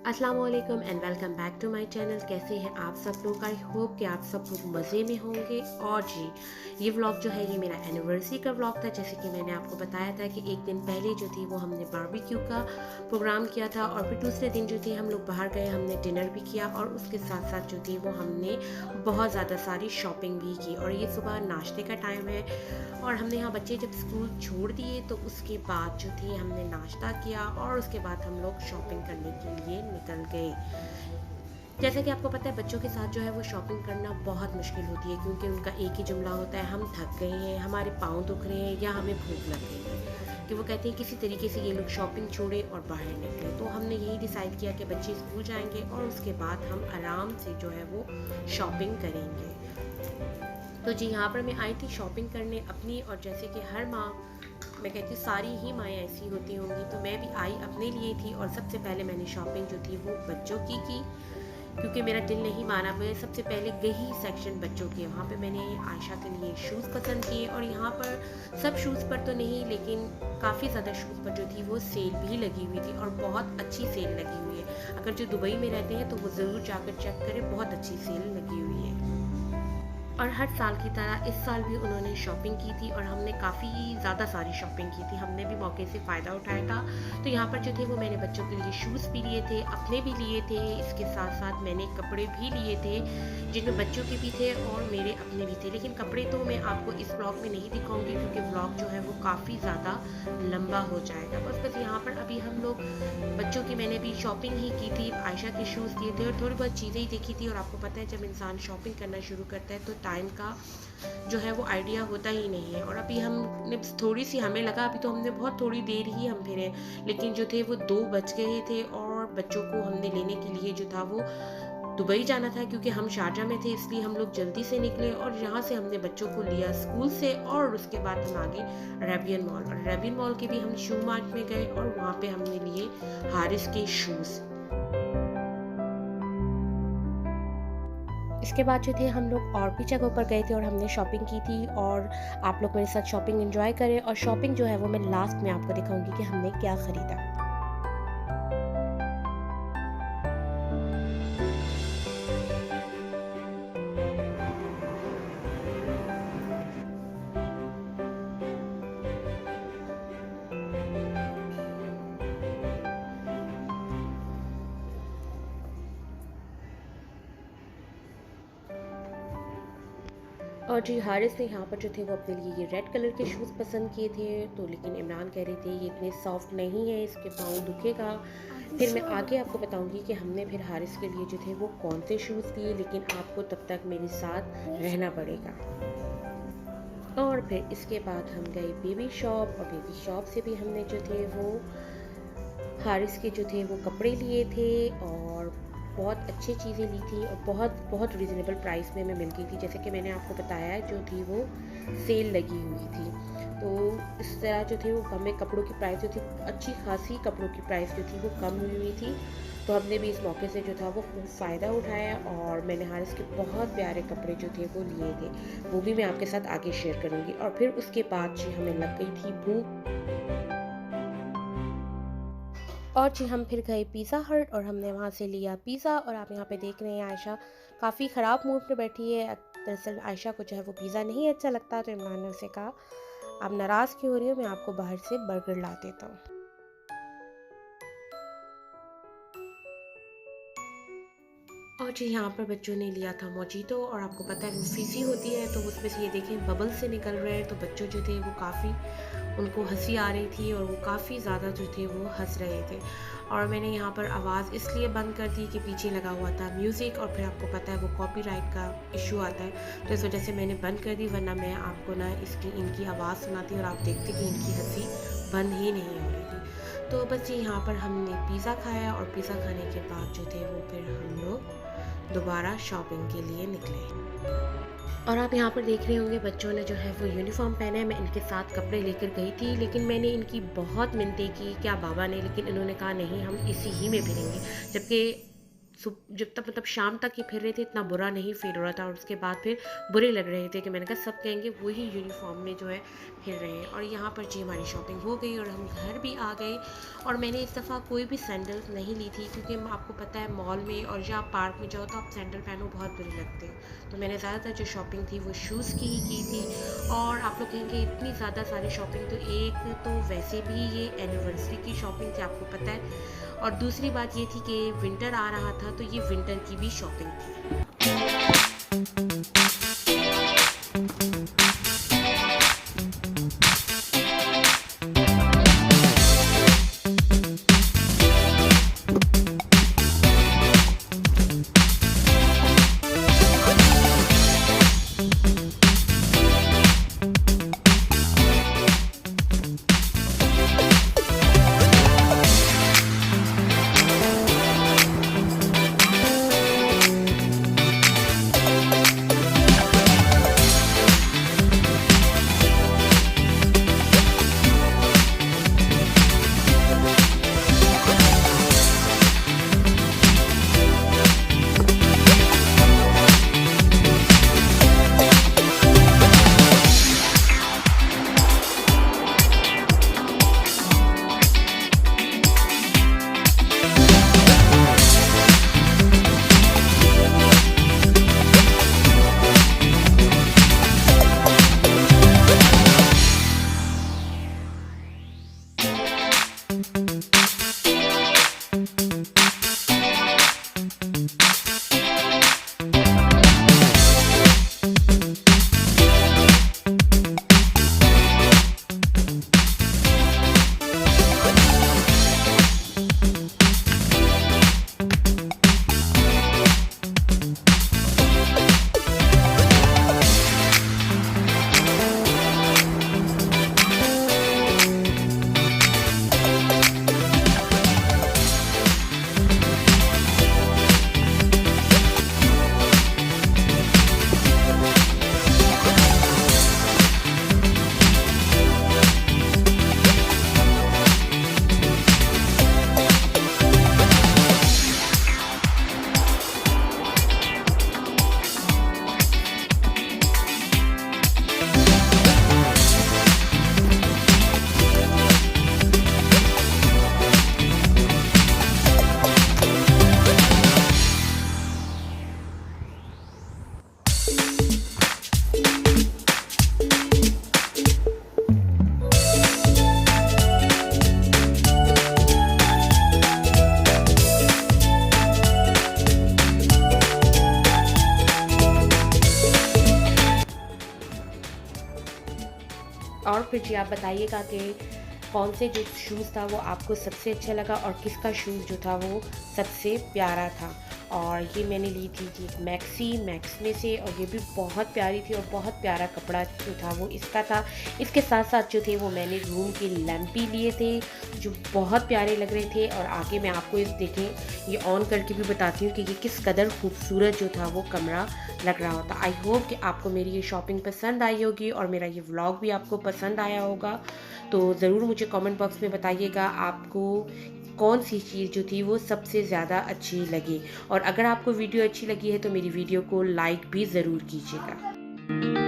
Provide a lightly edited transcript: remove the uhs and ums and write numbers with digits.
अस्सलाम वालेकुम and welcome back to my channel. कैसे हैं आप सब लोग? आई होप कि आप सब लोग मज़े में होंगे। और जी, ये व्लॉग जो है ये मेरा एनिवर्सरी का व्लॉग था। जैसे कि मैंने आपको बताया था कि एक दिन पहले जो थी वो हमने बारबेक्यू का प्रोग्राम किया था, और फिर दूसरे दिन जो थी हम लोग बाहर गए, हमने डिनर भी किया, और उसके साथ साथ जो थी वो हमने बहुत ज़्यादा सारी शॉपिंग भी की। और ये सुबह नाश्ते का टाइम है, और हमने यहाँ बच्चे जब स्कूल छोड़ दिए तो उसके बाद जो थी हमने नाश्ता किया, और उसके बाद हम लोग शॉपिंग करने के लिए निकल गए। जैसा कि आपको पता है, बच्चों के साथ जो है वो शॉपिंग करना बहुत मुश्किल होती है, क्योंकि उनका एक ही जुमला होता है, हम थक गए हैं, हमारे पाँव दुख रहे हैं, या हमें भूख लग गई है। कि वो कहते हैं किसी तरीके से ये लोग शॉपिंग छोड़े और बाहर निकले। तो हमने यही डिसाइड किया कि बच्चे स्कूल जाएंगे और उसके बाद हम आराम से जो है वो शॉपिंग करेंगे। तो जी, यहाँ पर मैं आई थी शॉपिंग करने अपनी, और जैसे कि हर माँ, मैं कहती हूँ सारी ही माएँ ऐसी होती होंगी, तो मैं भी आई अपने लिए थी। और सबसे पहले मैंने शॉपिंग जो थी वो बच्चों की, क्योंकि मेरा दिल नहीं माना। मैं सबसे पहले गई सेक्शन बच्चों के, वहाँ पे मैंने आयशा के लिए शूज़ पसंद किए। और यहाँ पर सब शूज़ पर तो नहीं, लेकिन काफ़ी ज़्यादा शूज़ पर जो थी वो सेल भी लगी हुई थी, और बहुत अच्छी सेल लगी हुई है। अगर जो दुबई में रहते हैं तो वो ज़रूर जाकर चेक करें, बहुत अच्छी सेल लगी हुई है। और हर साल की तरह इस साल भी उन्होंने शॉपिंग की थी, और हमने काफ़ी ज़्यादा सारी शॉपिंग की थी। हमने भी मौके से फ़ायदा उठाया था। तो यहाँ पर जो थे वो मैंने बच्चों के लिए शूज़ भी लिए थे, अपने भी लिए थे। इसके साथ साथ मैंने कपड़े भी लिए थे, जिनमें बच्चों के भी थे और मेरे अपने भी थे। लेकिन कपड़े तो मैं आपको इस व्लॉग में नहीं दिखाऊंगी, क्योंकि व्लॉग जो है वो काफ़ी ज़्यादा लंबा हो जाएगा। बस यहाँ पर अभी हम लोग बच्चों की मैंने भी शॉपिंग ही की थी। आयशा के शूज़ लिए थे और थोड़ी बहुत चीज़ें ही देखी थी। और आपको पता है, जब इंसान शॉपिंग करना शुरू करता है तो टाइम का जो है वो आइडिया होता ही नहीं है। और अभी हमने थोड़ी सी, हमें लगा अभी तो हमने बहुत थोड़ी देर ही हम फिरे, लेकिन जो थे वो 2 बज गए थे। और बच्चों को हमने लेने के लिए जो था वो दुबई जाना था, क्योंकि हम शारजा में थे, इसलिए हम लोग जल्दी से निकले। और यहाँ से हमने बच्चों को लिया स्कूल से, और उसके बाद हम आगे रेबियन मॉल। और रेबियन मॉल के भी हम शू मार्ट में गए, और वहाँ पे हमने लिए हारिस के शूज़। इसके बाद जो थे हम लोग और भी जगहों पर गए थे, और हमने शॉपिंग की थी। और आप लोग मेरे साथ शॉपिंग एंजॉय करें। और शॉपिंग जो है वो मैं लास्ट में आपको दिखाऊंगी कि हमने क्या ख़रीदा। और जी, हारिस ने यहाँ पर जो थे वो अपने लिए ये रेड कलर के शूज़ पसंद किए थे। तो लेकिन इमरान कह रहे थे ये इतने सॉफ्ट नहीं है, इसके पाँव दुखेगा। फिर मैं आगे आपको बताऊंगी कि हमने फिर हारिस के लिए जो थे वो कौन से शूज़ लिए, लेकिन आपको तब तक मेरे साथ रहना पड़ेगा। और फिर इसके बाद हम गए बेबी शॉप, और बेबी शॉप से भी हमने जो थे वो हारिस के जो थे वो कपड़े लिए थे, और बहुत अच्छी चीज़ें ली थी, और बहुत बहुत रिजनेबल प्राइस में हमें मिल गई थी। जैसे कि मैंने आपको बताया, जो थी वो सेल लगी हुई थी। तो इस तरह जो थे वो हमें कपड़ों की प्राइस जो थी, अच्छी खासी कपड़ों की प्राइस जो थी वो कम हुई थी। तो हमने भी इस मौके से जो था वो खूब फ़ायदा उठाया, और मैंने हारिस के बहुत प्यारे कपड़े जो थे वो लिए थे। वो भी मैं आपके साथ आगे शेयर करूँगी। और फिर उसके बाद जी हमें लग गई थी भूख, और जी हम फिर गए पिज़्ज़ा हट, और हमने वहाँ से लिया पिज़्ज़ा। और आप यहाँ पे देख रहे हैं आयशा काफ़ी ख़राब मूड में बैठी है। दरअसल आयशा को जो है वो पिज़्ज़ा नहीं अच्छा लगता, तो इमरान ने उसे कहा आप नाराज़ क्यों हो रही हो, मैं आपको बाहर से बर्गर ला देता हूँ। और जी, यहाँ पर बच्चों ने लिया था मोजीतो, और आपको पता है वो फीसी होती है, तो उसमें से ये देखें बबल से निकल रहे हैं। तो बच्चों जो थे वो काफ़ी, उनको हंसी आ रही थी, और वो काफ़ी ज़्यादा जो थे वो हंस रहे थे। और मैंने यहाँ पर आवाज़ इसलिए बंद कर दी कि पीछे लगा हुआ था म्यूज़िक, और फिर आपको पता है वो कॉपीराइट का इशू आता है, तो इस वजह से मैंने बंद कर दी, वरना मैं आपको ना इसकी इनकी आवाज़ सुनाती और आप देखते कि इनकी हंसी बंद ही नहीं हो रही थी। तो बस जी, यहाँ पर हमने पिज़्ज़ा खाया, और पिज़्ज़ा खाने के बाद जो थे वो फिर हम लोग दोबारा शॉपिंग के लिए निकले। और आप यहाँ पर देख रहे होंगे बच्चों ने जो है वो यूनिफॉर्म पहना है। मैं इनके साथ कपड़े लेकर गई थी, लेकिन मैंने इनकी बहुत मिन्नतें की क्या बाबा ने, लेकिन इन्होंने कहा नहीं हम इसी ही में फिरेंगे। जबकि जब तक मतलब शाम तक ये फिर रहे थे इतना बुरा नहीं फील हो रहा था, और उसके बाद फिर बुरे लग रहे थे कि मैंने कहा सब कहेंगे वही यूनिफॉर्म में जो है फिर रहे हैं। और यहाँ पर जी हमारी शॉपिंग हो गई और हम घर भी आ गए। और मैंने इस दफ़ा कोई भी सैंडल्स नहीं ली थी, क्योंकि आपको पता है मॉल में और जहाँ पार्क में जाओ तो आप सैंडल पहनो बहुत बुरे लगते हैं। तो मैंने ज़्यादातर जो शॉपिंग थी वो शूज़ की ही की थी। और आप लोग कहेंगे इतनी ज़्यादा सारी शॉपिंग, तो एक तो वैसे भी ये एनिवर्सरी की शॉपिंग थी आपको पता है, और दूसरी बात ये थी कि विंटर आ रहा था तो ये विंटर की भी शॉपिंग थी। और फिर जी आप बताइएगा कि कौन से जो शूज़ था वो आपको सबसे अच्छा लगा और किसका शूज़ जो था वो सबसे प्यारा था। और ये मैंने ली थी जी मैक्स में से, और ये भी बहुत प्यारी थी और बहुत प्यारा कपड़ा जो था वो इसका था। इसके साथ साथ जो थे वो मैंने रूम के लैंप भी लिए थे जो बहुत प्यारे लग रहे थे। और आगे मैं आपको इस देखें ये ऑन करके भी बताती हूँ कि ये किस कदर खूबसूरत जो था वो कमरा लग रहा होता। आई होप कि आपको मेरी ये शॉपिंग पसंद आई होगी और मेरा ये व्लॉग भी आपको पसंद आया होगा। तो ज़रूर मुझे कमेंट बॉक्स में बताइएगा आपको कौन सी चीज़ जो थी वो सबसे ज़्यादा अच्छी लगी। और अगर आपको वीडियो अच्छी लगी है तो मेरी वीडियो को लाइक भी ज़रूर कीजिएगा।